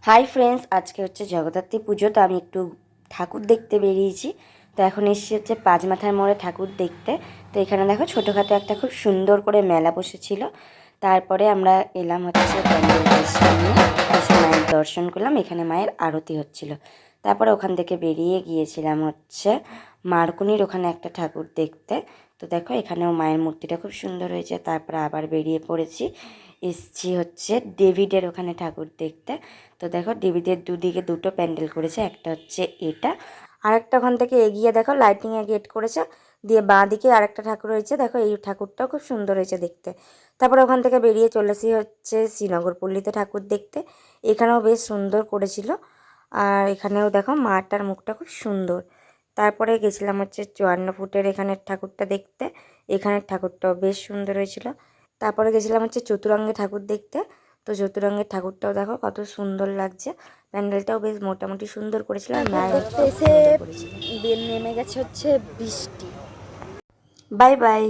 Hi friends, আজকে হচ্ছে জগদ্ধাত্রী পুজো। তো আমি একটু ঠাকুর দেখতে বেরিয়েছি। তো এখন এসেছি হচ্ছে পাঁচ মাথার মোড়ে ঠাকুর দেখতে। তো এখানে দেখো ছোটোখাটো একটা খুব সুন্দর করে মেলা বসেছিল। তারপরে আমরা এলাম হচ্ছে প্যান্ডেলের সামনে, এসে মায়ের দর্শন করলাম। এখানে মায়ের আরতি হচ্ছিল। তারপরে ওখান থেকে বেরিয়ে গিয়েছিলাম হচ্ছে মার্কনির ওখানে একটা ঠাকুর দেখতে। তো দেখো এখানেও মায়ের মূর্তিটা খুব সুন্দর হয়েছে। তারপরে আবার বেরিয়ে পড়েছি, এসছি হচ্ছে ডেভিডের ওখানে ঠাকুর দেখতে। তো দেখো ডেভিডের দুদিকে দুটো প্যান্ডেল করেছে, একটা হচ্ছে এটা, আরেকটা ওখান থেকে এগিয়ে দেখো লাইটিংয়ে গেট করেছে, দিয়ে বাঁ দিকে আরেকটা ঠাকুর হয়েছে। দেখো এই ঠাকুরটাও খুব সুন্দর হয়েছে দেখতে। তারপরে ওখান থেকে বেরিয়ে চলেছি হচ্ছে শ্রীনগরপল্লীতে ঠাকুর দেখতে। এখানেও বেশ সুন্দর করেছিল, আর এখানেও দেখো মাটার মুখটা খুব সুন্দর। তারপরে গেছিলাম হচ্ছে 54 ফুটের এখানের ঠাকুরটা দেখতে। এখানের ঠাকুরটাও বেশ সুন্দর হয়েছিল। তারপরে গেছিলাম হচ্ছে চতুরঙ্গে ঠাকুর দেখতে। তো চতুরঙ্গের ঠাকুরটাও দেখো কত সুন্দর লাগছে, প্যান্ডেলটাও বেশ মোটামুটি সুন্দর করেছিল, আর মায়ের দেখতে এসে নেমে গেছে হচ্ছে বৃষ্টি। Bye bye.